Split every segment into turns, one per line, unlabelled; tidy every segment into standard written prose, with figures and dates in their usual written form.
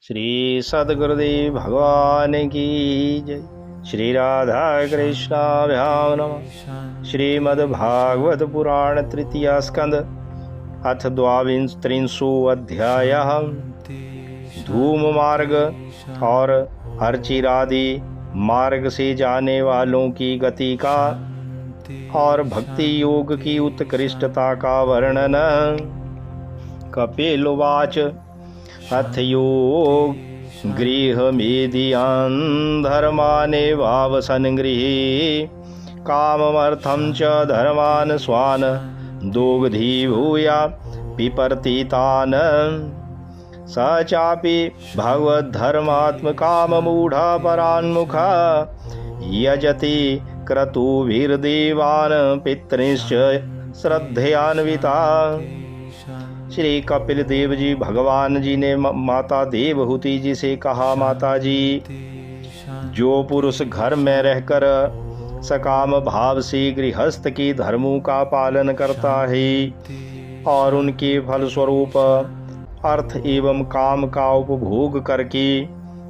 श्री सद्गुरुदेव भगवान की जय। श्री राधा कृष्णाभ्यां नमः। श्रीमद्भागवत पुराण तृतीय स्कंद अथ द्वाविंशो अध्यायः। धूम मार्ग और अर्चिरादि मार्ग से जाने वालों की गति का और भक्ति योग की उत्कृष्टता का वर्णन। कपिलवाच अथ योग गृहमेदियान् धर्मानेवावसन् गृहे काममर्थं च धर्मान् स्वान् दोग्धीभूया पिपर्तितान्। स चापि भगवद्धर्मात्मकाममूढा परान्मुखा यजति क्रतुभिर्देवान् पितृंश्च श्रद्धयान्विता। श्री कपिल देव जी भगवान जी ने माता देवहूति जी से कहा, माता जी, जो पुरुष घर में रहकर सकाम भाव से गृहस्थ के धर्मों का पालन करता है और उनके फलस्वरूप अर्थ एवं काम का उपभोग करके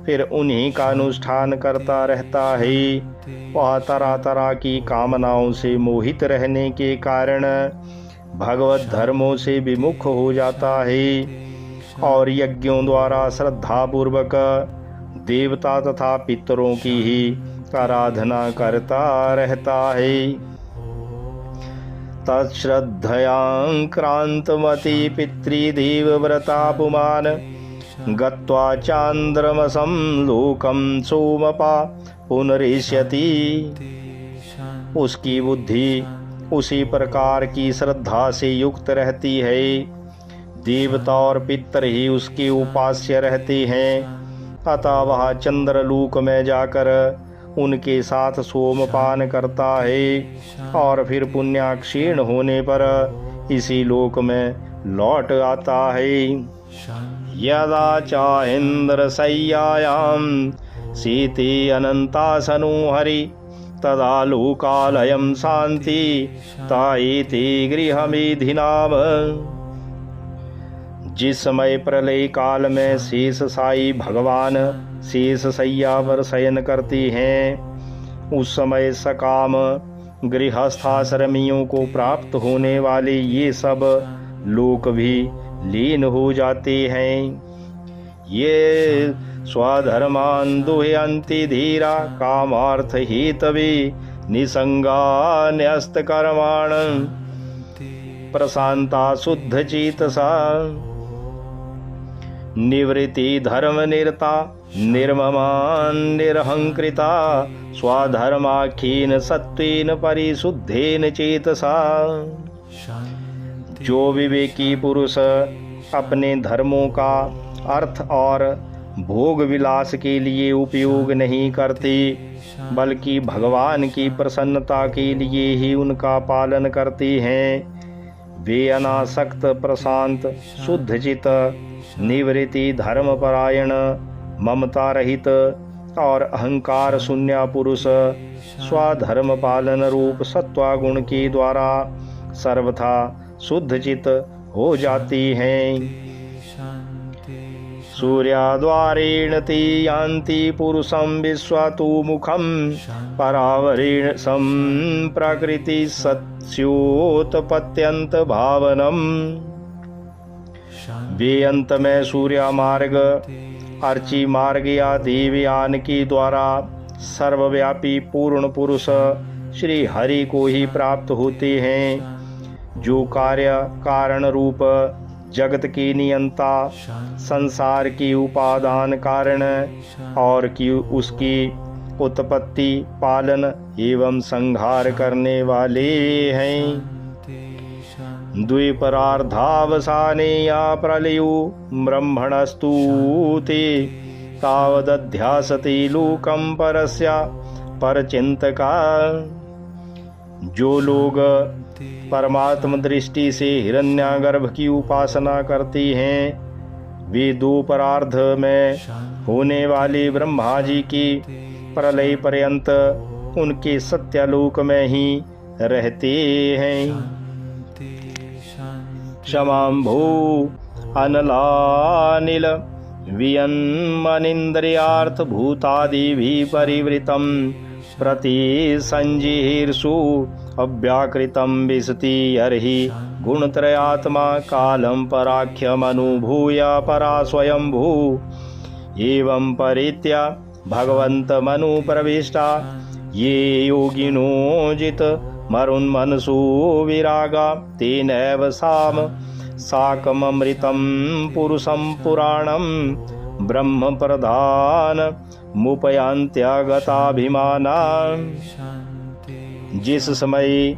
फिर उन्हीं का अनुष्ठान करता रहता है, वह तरह तरह की कामनाओं से मोहित रहने के कारण भगवत धर्मों से विमुख हो जाता है और यज्ञों द्वारा श्रद्धा पूर्वक देवता तथा पितरों की ही आराधना करता रहता है। तत्श्रद्धयां क्रांतमति पितृदेवव्रता पुमान् गत्वा चांद्रमसं लोकं सोमपा पुनरेष्यति। उसकी बुद्धि उसी प्रकार की श्रद्धा से युक्त रहती है। देवता और पितर ही उसके उपास्य रहते हैं, अतः वह चंद्रलोक में जाकर उनके साथ सोमपान करता है और फिर पुण्याक्षीण होने पर इसी लोक में लौट आता है। यदा चाइंद्र शय्यायां सीते अनंतासनो हरि तदा लोकालयं शांति तायेति गृहमेधिनाम। जिस समय प्रलय काल में शेष साई भगवान शेष शैया पर शयन करते हैं, उस समय सकाम गृहस्थाश्रमियों को प्राप्त होने वाले ये सब लोक भी लीन हो जाते हैं। ये स्वधर्मान् दुह्यन्ति धीरा कामार्थ हेतवे निसंगा न्यस्तकर्माण प्रशांता शुद्ध चेतसा। निवृत्ति धर्म निरता निर्ममा निरहंकृता स्वधर्माख्येन सत्वेन परिशुद्धेन चेतसा। जो विवेकी पुरुष अपने धर्मों का अर्थ और भोग विलास के लिए उपयोग नहीं करते, बल्कि भगवान की प्रसन्नता के लिए ही उनका पालन करते हैं, वे अनासक्त प्रशांत शुद्धचित निवृत्ति धर्मपरायण ममता रहित और अहंकार शून्य पुरुष स्वधर्म पालन रूप सत्वागुण के द्वारा सर्वथा शुद्धचित हो जाती हैं। सूर्याद्वारेण ते यान्ति पुरुषं विश्वातु मुखं परावरेण संप्रकृति सत्स्योत्पत्यंत भावनम। वे अंत में सूर्य मार्ग अर्ची मार्ग या देवयान के द्वारा सर्वव्यापी पूर्ण पुरुष श्री हरि को ही प्राप्त होते हैं, जो कार्य कारण रूप जगत की नियंता, संसार की उपादान कारण और की उसकी उत्पत्ति पालन एवं संहार करने वाले हैं। द्विपरार्धावसाने या प्रलयो ब्रह्मणस्तु ते तावदध्यासते लोकं परस्या परचिंतका। जो लोग परमात्म दृष्टि से हिरण्यागर्भ की उपासना करती हैं, वे दो परार्ध में होने वाले ब्रह्मा जी की प्रलय पर्यंत उनके सत्यलोक में ही रहते हैं। क्षमाम्भो अनलानिल वियन्मनिन्द्रियार्थभूतादिभिः परिवृतं प्रतिसञ्जिहीर्षु अव्याकृतं विशति यर्हि गुणत्रयात्मा कालं पराख्यमनुभूय परा स्वयंभू एवं परित्य भगवन्तमनुप्रविष्टा ये योगिनो जित मरुन्मनसो विरागा तेनैव साम साकममृतं पुरुषं पुराणं ब्रह्म प्रधान मुपयांत्यागताभिमाना। जिस समय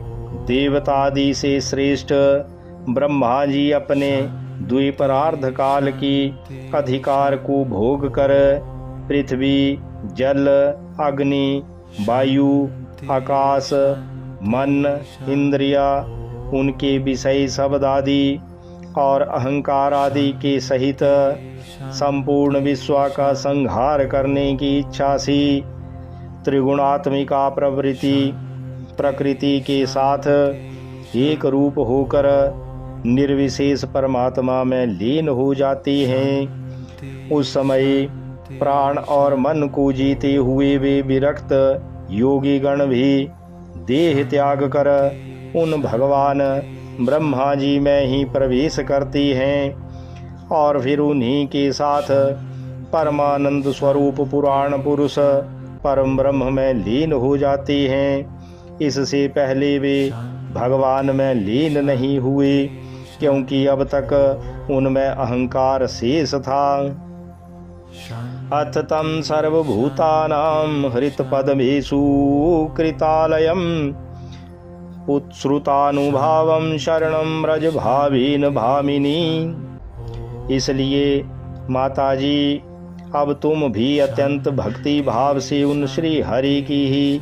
देवतादि से श्रेष्ठ ब्रह्मा जी अपने द्विपरार्ध काल की अधिकार को भोग कर पृथ्वी, जल, अग्नि, वायु, आकाश, मन, इंद्रिया, उनके विषय शब्द आदि और अहंकार आदि के सहित संपूर्ण विश्व का संहार करने की इच्छा से त्रिगुणात्मिका प्रकृति के साथ एक रूप होकर निर्विशेष परमात्मा में लीन हो जाती हैं। उस समय प्राण और मन को जीते हुए वे विरक्त योगी गण भी देह त्याग कर उन भगवान ब्रह्मा जी में ही प्रवेश करती हैं और फिर उन्हीं के साथ परमानंद स्वरूप पुराण पुरुष परम ब्रह्म में लीन हो जाती हैं। इससे पहले वे भगवान में लीन नहीं हुए, क्योंकि अब तक उनमें अहंकार शेष था। अथ तं सर्वभूतानां हृत्पद्मेषु कृतालयम् उत्श्रुतानुभावं शरणं व्रज भावेन भामिनी। इसलिए माताजी, अब तुम भी अत्यंत भक्ति भाव से उन श्री हरि की ही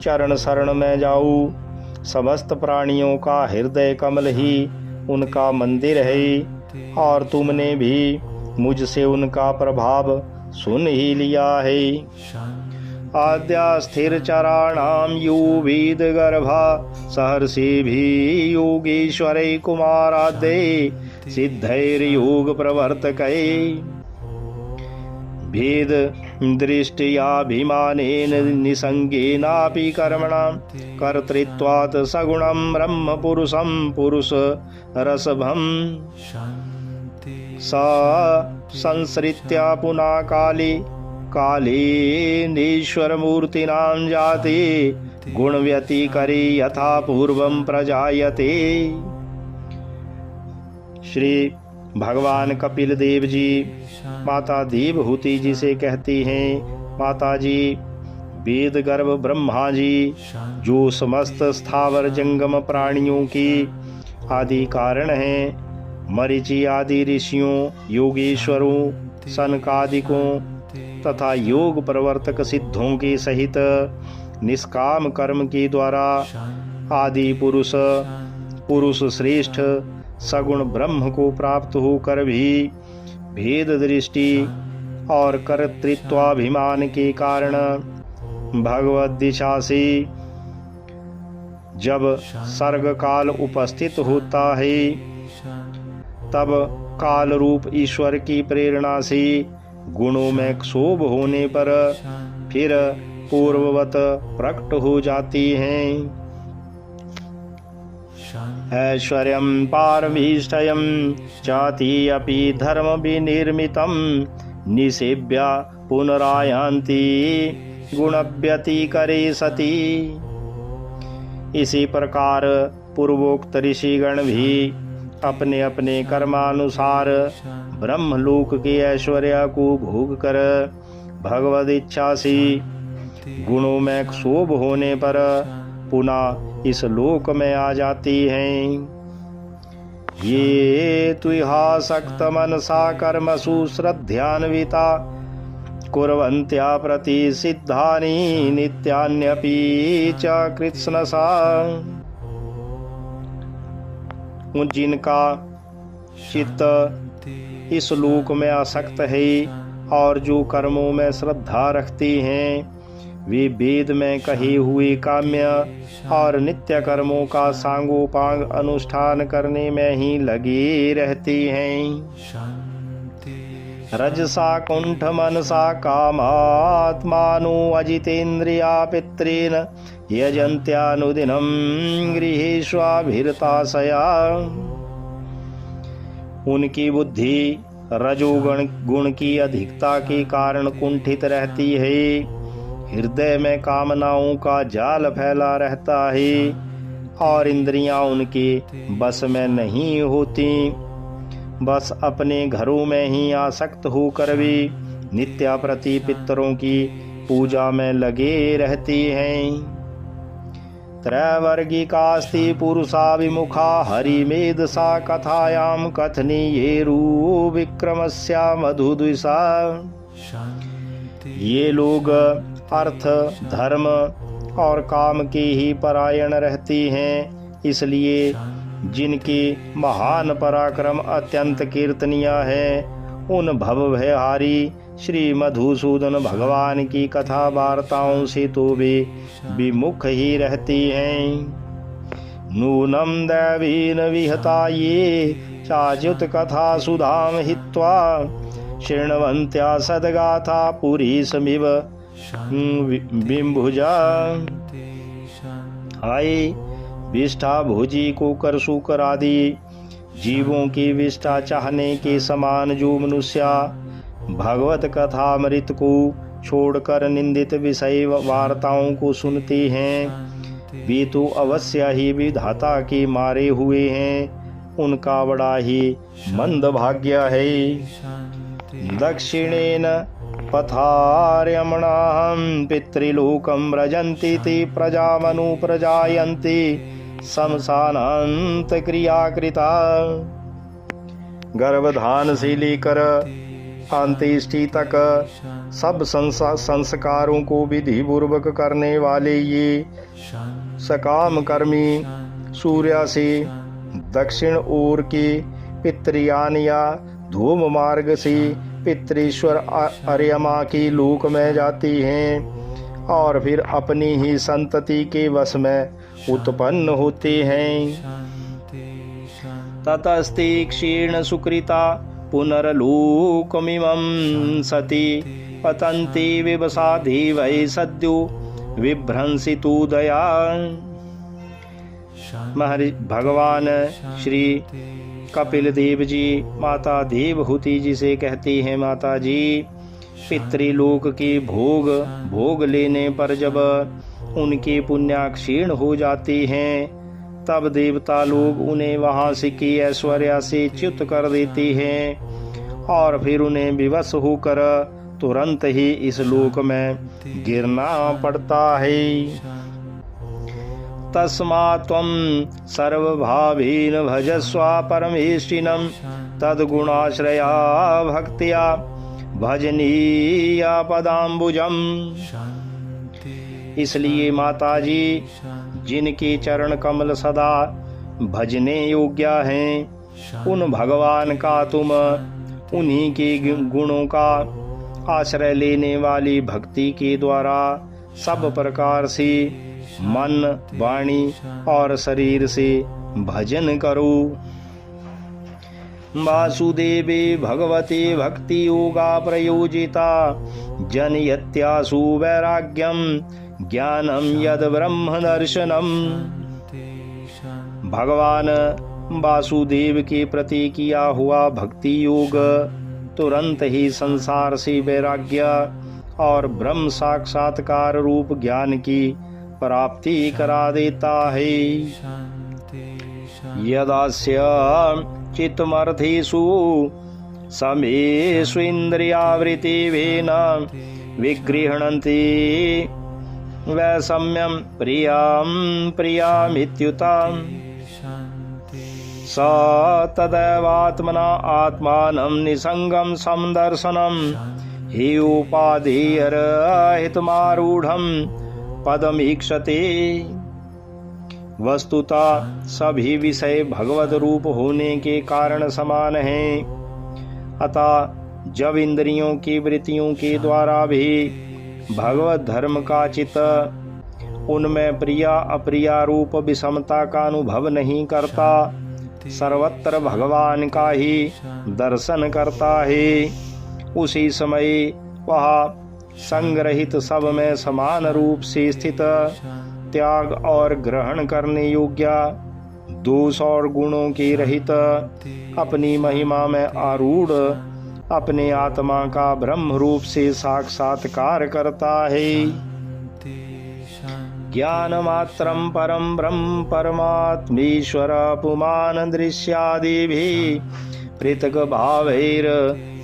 चरण शरण में जाओ। समस्त प्राणियों का हृदय कमल ही उनका मंदिर है और तुमने भी मुझसे उनका प्रभाव सुन ही लिया है। आद्या स्थिर चराणाम यो वेद गर्भा सहर्षि भी योगेश्वरै कुमारादे सिद्धैर्योग प्रवर्तकै भेद दृष्टियाभिमानेन निसंगेनापि कर्मणा कर्तृत्वात् सगुणं ब्रह्म पुरुषं पुरुष रसभं सा संसृत्या पुनः काले कालेनेश्वरमूर्तिनां जाते गुणव्यतिकरे यथा पूर्वं प्रजायते। श्री भगवान कपिल देव जी माता देवहूति जी से कहती हैं, माता जी, वेद गर्भ ब्रह्मा जी जो समस्त स्थावर जंगम प्राणियों की आदि कारण हैं, मरीचि आदि ऋषियों, योगेश्वरों, सनकादिकों तथा योग प्रवर्तक सिद्धों के सहित निष्काम कर्म के द्वारा आदि पुरुष श्रेष्ठ सगुण ब्रह्म को प्राप्त होकर भी भेद दृष्टि और कर्तृत्वाभिमान के कारण भगवत दिशा से जब सर्ग काल उपस्थित होता है, तब काल रूप ईश्वर की प्रेरणा से गुणों में क्षोभ होने पर फिर पूर्ववत प्रकट हो जाती हैं। ऐश्वर्यं पारमीष्टयं चाति अपि धर्म विनिर्मितं निसेव्या पुनरायान्ति गुणव्यतिकरे सति। इसी प्रकार पूर्वोक्त ऋषिगण भी अपने अपने कर्मानुसार ब्रह्मलोक के ऐश्वर्य को भोग कर भगवद इच्छा से गुणों में क्षोभ होने पर पुनः इस लोक में आ जाती हैं। ये तुहासक्त मनसा कर्मसु श्रद्धान्विता कुर्वन्त्या प्रति सिद्धानि नित्यान्यपि च कृत्स्नसा। जिनका चित्त इस लोक में आसक्त है और जो कर्मों में श्रद्धा रखती हैं, वे वेद में कहे हुए काम्य और नित्य कर्मों का सांगोपांग अनुष्ठान करने में ही लगी रहती हैं। रजसा कुंठ मनसा कामात्मानो अजितेन्द्रिया पितॄन् यजन्त्यानुदिनं गृहेष्वाभिरताशया। उनकी बुद्धि रजोगुण गुण की अधिकता के कारण कुंठित रहती है। हृदय में कामनाओं का जाल फैला रहता है और इंद्रियां उनके बस में नहीं होती। बस अपने घरों में ही आसक्त होकर भी नित्या प्रति पितरों की पूजा में लगे रहती हैं। त्रैवर्गिकास्ति पुरुषाभिमुखा हरिमेधसा कथायां कथनीयेरु विक्रमस्या मधुद्विषा। ये लोग अर्थ धर्म और काम के ही परायण रहती हैं, इसलिए जिनकी महान पराक्रम अत्यंत कीर्तनीय है, उन भवभयहारी श्री मधुसूदन भगवान की कथा वार्ताओं से तो वे विमुख ही रहती हैं। नूनम दैवीन विहता ये चाच्युत कथा सुधाम हित्वा शृण्वन्त्या सद्गाथा पुरीशमिव बिंभुजा। हाय विष्ठा भोजी को कर शुकर आदि जीवों की विष्ठा चाहने के समान जो मनुष्य भगवत कथामृत को छोड़कर निंदित विषय वार्ताओं को सुनते हैं, वे तो अवश्य ही विधाता के मारे हुए हैं। उनका बड़ा ही मंद भाग्य है। दक्षिणेन पथार्यमणाहं पितृलोकं व्रजन्ति ते प्रजामनु प्रजायन्ति शमशानान्त क्रियाकृता। गर्भधान से लेकर अंत्येष्टि तक सब संस्कारों को विधि पूर्वक करने वाले ये सकाम कर्मी सूर्य से दक्षिण ओर के पितृयान या धूम मार्ग से पितृश्वर अर्यमा के लोक में जाती हैं और फिर अपनी ही संतति के वश में उत्पन्न होते हैं। ततस्ते क्षीण सुकृता पुनर्लोकमिमं सति पतन्ति विवसा देवै सद्यो विभ्रंसितोदया। भगवान श्री कपिल देव जी माता देवहूति जी से कहती हैं, माता जी पितृलोक के भोग लेने पर जब उनके पुण्य क्षीण हो जाती हैं, तब देवता लोग उन्हें वहां से की ऐश्वर्य से च्युत कर देती हैं और फिर उन्हें विवश होकर तुरंत ही इस लोक में गिरना पड़ता है। तस्मात् त्वं सर्वभावेन भजस्व परमेष्टिनं तद्गुणाश्रया भक्त्या भजनीया पदाम्बुजम्। इसलिए माता जी जिनके चरण कमल सदा भजने योग्य हैं, उन भगवान का तुम उन्हीं के गुणों का आश्रय लेने वाली भक्ति के द्वारा सब प्रकार से मन वाणी और शरीर से भजन करो। वासुदेवे भगवते भक्ति योगा प्रयोजिता जनयत्यासु वैराग्यम ज्ञानम यद ब्रह्म दर्शनम। भगवान वासुदेव के प्रति किया हुआ भक्ति योग तुरंत ही संसार से वैराग्य और ब्रह्म साक्षात्कार रूप ज्ञान की प्राप्ति करा देता है। यदास्य चित्तमर्थेषु समेषु इन्द्रियावृत्तिवेन विगृह्णन्ति वैषम्यं प्रियामित्युताम् स तदैवात्मना आत्मानं निसंगं समदर्शनं हि उपाधेयरहितमारूढं पदमीक्षते। वस्तुतः सभी विषय भगवत रूप होने के कारण समान हैं, अतः जब इंद्रियों की वृत्तियों के द्वारा भी भगवत धर्म का चित्त उनमें प्रिया अप्रिया रूप विषमता का अनुभव नहीं करता, सर्वत्र भगवान का ही दर्शन करता है उसी समय वह संग्रहित सब में समान रूप से स्थित, त्याग और ग्रहण करने योग्य, दोष और गुणों के रहित, अपनी महिमा में आरूढ़ अपने आत्मा का ब्रह्म रूप से साक्षात्कार करता है। ज्ञान मात्रम परम ब्रह्म परमात्मेश्वर पुमान दृश्यादिभिः पृथक भावैर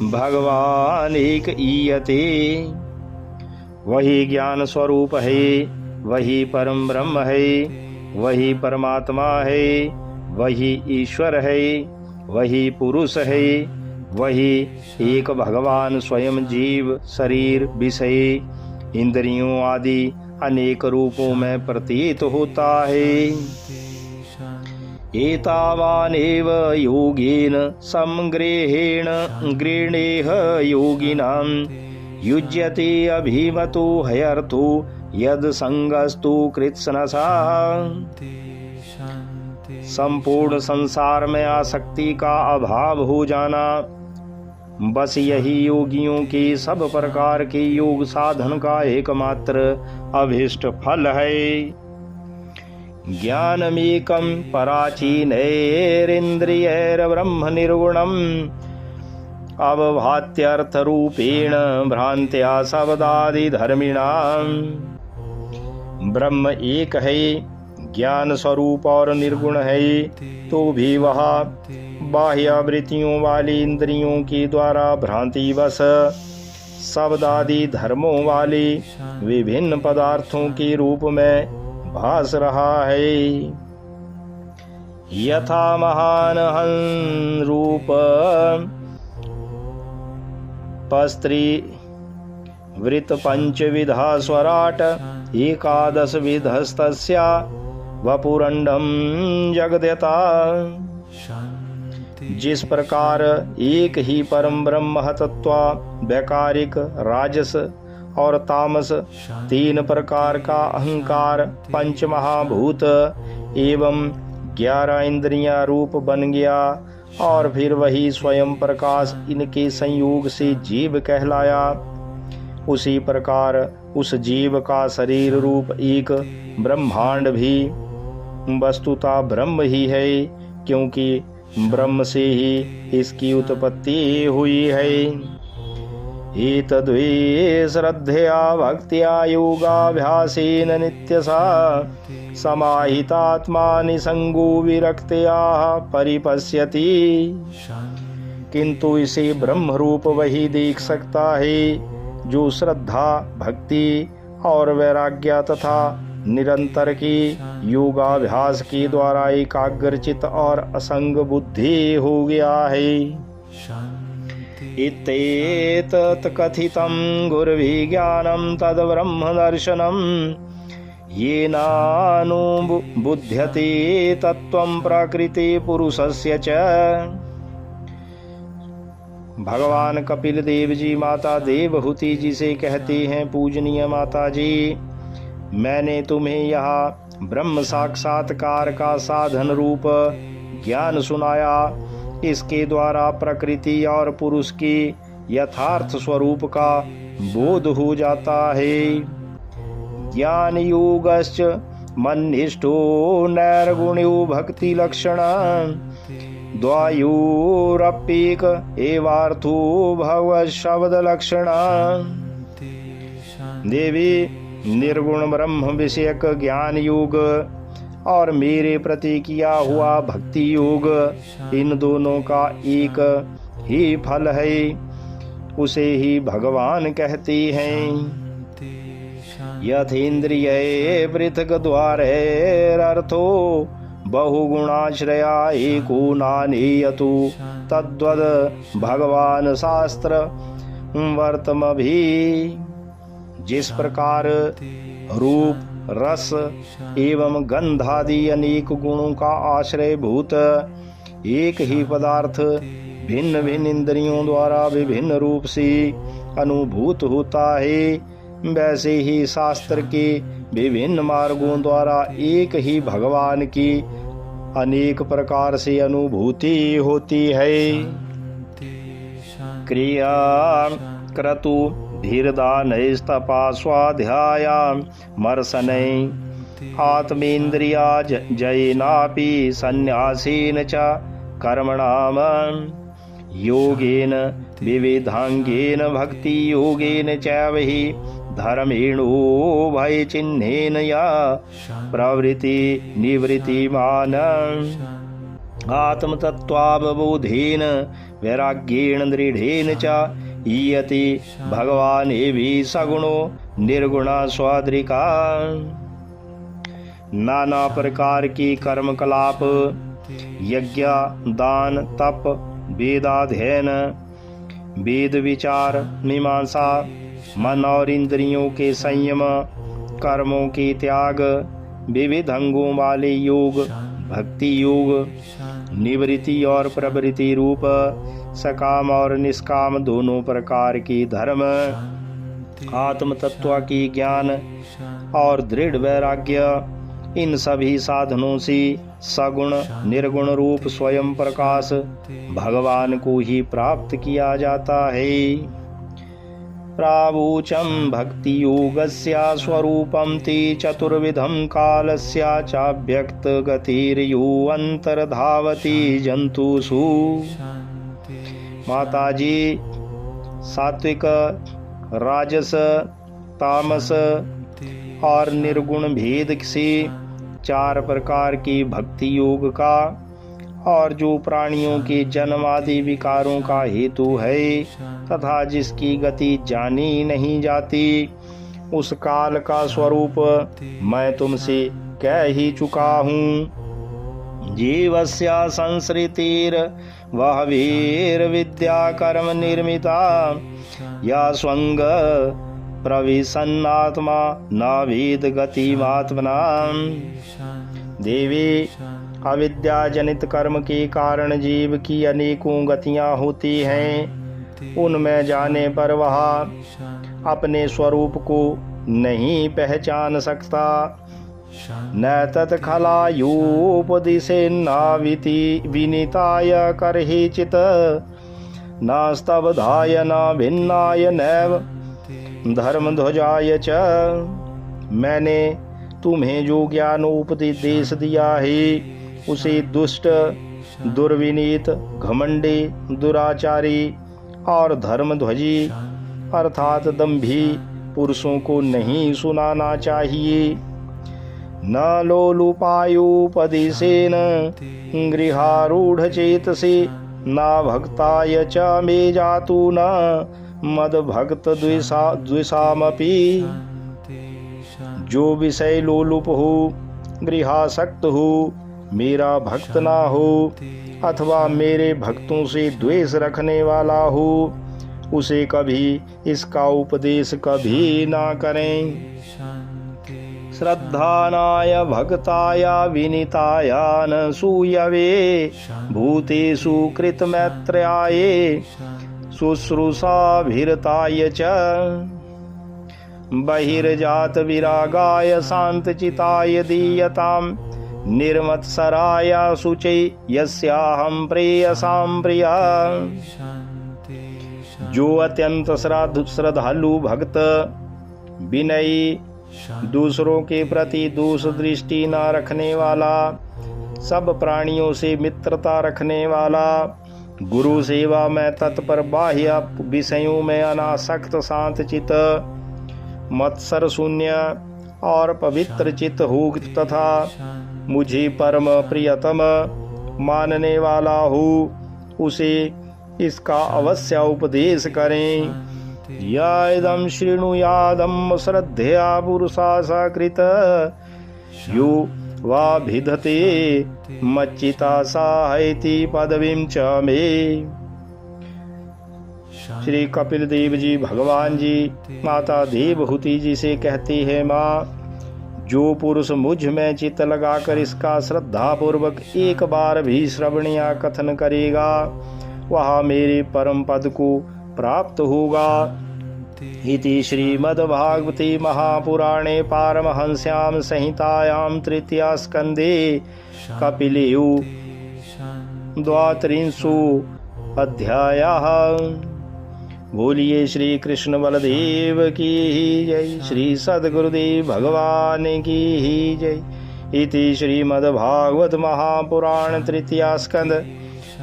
भगवान एक ईयते। वही ज्ञान स्वरूप है, वही परम ब्रह्म है, वही परमात्मा है, वही ईश्वर है, वही पुरुष है, वही एक भगवान स्वयं जीव, शरीर, विषय, इंद्रियों आदि अनेक रूपों में प्रतीत होता है। एतावानेव योगेन समग्रहेण गृणेह योगिनां युज्यते अभिमतो ह्यर्थो यद संगस्तु कृत्स्नसा। संपूर्ण संसार में आसक्ति का अभाव हो जाना, बस यही योगियों के सब प्रकार के योग साधन का एकमात्र अभीष्ट फल है। ज्ञानमेकं पराचीनैरिन्द्रियैर्ब्रह्म निर्गुणम् अवभात्यर्थरूपेण भ्रांत्या शब्दादिधर्मिणाम्। ब्रह्म एक है, ज्ञान स्वरूप और निर्गुण है, तो भी वह बाह्यावृत्तियों वाली इंद्रियों के द्वारा भ्रांतिवश शब्दादि धर्मों वाले विभिन्न पदार्थों के रूप में भास रहा है। यथा महान हं रूप पस्त्री वृत पंचविधा स्वराट एकादश विधस्तस्या वपुरंडम जगद्यता। जिस प्रकार एक ही परम ब्रह्म तत्व वैकारिक, राजस और तामस तीन प्रकार का अहंकार, पंच महाभूत एवं 11 इंद्रियां रूप बन गया और फिर वही स्वयं प्रकाश इनके संयोग से जीव कहलाया, उसी प्रकार उस जीव का शरीर रूप एक ब्रह्मांड भी वस्तुतः ब्रह्म ही है, क्योंकि ब्रह्म से ही इसकी उत्पत्ति हुई है। एतद्वे श्रद्धया भक्त्या योगाभ्यासेन नित्यसा समाहितात्मानि संगो विरक्त्या परिपश्यति। किंतु इसे ब्रह्म रूप वही देख सकता है जो श्रद्धा, भक्ति और वैराग्य तथा निरंतर की योगाभ्यास के द्वारा एकाग्रचित और असंग बुद्धि हो गया है। इत्येतत् कथितं गुरुभिः ज्ञानं तद् ब्रह्म दर्शनं येनानुबुध्यते तत्त्वं प्रकृति पुरुषस्य च। भगवान कपिल देव जी माता देवहूति जी से कहते हैं, पूजनीय माता जी, मैंने तुम्हें यह ब्रह्म साक्षात्कार का साधन रूप ज्ञान सुनाया। इसके द्वारा प्रकृति और पुरुष के यथार्थ स्वरूप का बोध हो जाता है। ज्ञान योगश्च मन्निष्ठो नैर्गुण्यो भक्ति लक्षण द्वायोरप्येक एवार्थो भगवत् शब्द लक्षण। देवी, निर्गुण ब्रह्म विषयक ज्ञान योग और मेरे प्रति किया हुआ भक्ति योग, इन दोनों का एक ही फल है, उसे ही भगवान कहते हैं। यथेन्द्रिये पृथक द्वारैरर्थो बहुगुणाश्रया एको नानेयतु तद्वद भगवान शास्त्र वर्तमभि। जिस प्रकार रूप, रस एवं गंधादि अनेक गुणों का आश्रय भूत एक ही पदार्थ भिन्न भिन्न इंद्रियों द्वारा विभिन्न रूप से अनुभूत होता है, वैसे ही शास्त्र के विभिन्न मार्गों द्वारा एक ही भगवान की अनेक प्रकार से अनुभूति होती है। क्रिया क्रतु धीरदानैस्तपा स्वाध्याया मर्शनै आत्मेन्द्रिया जयेनापि सन्न्यासेन च कर्मणाम योगेन विविधांगेन भक्ति योगेन चैव हि धर्मेणोभयचिह्नेन या प्रवृत्ति निवृत्तिमान आत्मतत्त्वावबोधेन वैराग्येण दृढ़ेन च ईयते भगवानेवि सगुणो निर्गुणा स्वाद्रिका। नाना प्रकार की कर्म कलाप, यज्ञ, दान, तप, वेदाध्ययन, वेद विचार, मीमांसा, मन और इंद्रियों के संयम, कर्मों के त्याग, विविध अंगों वाले योग, भक्ति योग, निवृत्ति और प्रवृत्ति रूप सकाम और निष्काम दोनों प्रकार की धर्म, आत्म तत्व की ज्ञान और दृढ़ वैराग्य, इन सभी साधनों से सगुण निर्गुण रूप स्वयं प्रकाश भगवान को ही प्राप्त किया जाता है। प्रावोचम भक्ति योगस्य स्वरूपम ते चतुर्विधम कालस्य चाव्यक्त गतिर्यो अंतर्धावति जंतुषु। माताजी, सात्विक, राजस, तामस और निर्गुण भेद से 4 प्रकार की भक्ति योग का और जो प्राणियों के जन्म आदि विकारों का हेतु है तथा जिसकी गति जानी नहीं जाती, उस काल का स्वरूप मैं तुमसे कह ही चुका हूँ। जीवस्य संसृतिर् वहवीर विद्या कर्म निर्मिता या स्वंग प्रविशन्नात्मा न वेद गतिमात्मना। देवी, अविद्या जनित कर्म के कारण जीव की अनेकों गतियां होती हैं। उनमें जाने पर वह अपने स्वरूप को नहीं पहचान सकता। न तत्खलायोपदिशेन्नाविति विनीताय करहिचित् न स्तब्धाय न भिन्नाय नैव धर्मध्वजाय च। मैंने तुम्हें जो ज्ञानोपदेश दिया है उसे दुष्ट, दुर्विनीत, घमंडी, दुराचारी और धर्मध्वजी अर्थात दंभी पुरुषों को नहीं सुनाना चाहिए। न लोलुपायोपदेशेन गृहारूढ़ चेतसे न भक्ताय च मे जातु न मद्भक्त द्विषामपि। जो विषय लोलुप हो, गृहासक्त हो, मेरा भक्त ना हो अथवा मेरे भक्तों से द्वेष रखने वाला हो, उसे कभी इसका उपदेश कभी ना करें। श्रद्धानाय भक्ताय विनीताय न सूयवे भूतेषु कृतमैत्र्याय शुश्रूषाभिरताय च। बहिर्जात विरागाय शांतचिताय दीयताम् निर्मत्सराय शुचि यस्याहं प्रेयसां प्रिया। जो अत्यंत श्रद्धालु भक्त, विनयी, दूसरों के प्रति दोष दृष्टि न रखने वाला, सब प्राणियों से मित्रता रखने वाला, गुरु सेवा में तत्पर, बाह्य विषयों में अनासक्त, शांतचित, मत्सर शून्य और पवित्र चित्त हो तथा मुझे परम प्रियतम मानने वाला हो, उसे इसका अवश्य उपदेश करें। या इदं शृणुयादं श्रद्धया पुरुषा सकृत यो वा भिदते मच्चिता साहैति पदवीं च मे। श्री कपिल देव जी भगवान जी माता देवहूति जी से कहती है, माँ, जो पुरुष मुझ में चित्त लगाकर इसका श्रद्धा पूर्वक एक बार भी श्रवण या कथन करेगा वह मेरे परम पद को प्राप्त होगा। इति श्रीमद्भागवते महापुराणे पारमहंस्यां संहितायां तृतीया स्कंदे कपिलेयु 32 अध्यायः। बोलिए श्री कृष्ण बलदेव की जय। श्री सद्गुरुदेव भगवान की जय। इति श्रीमद्भागवत महापुराण तृतीया स्कंद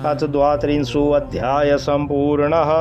अथ द्वात्रिंशो अध्याय संपूर्णः।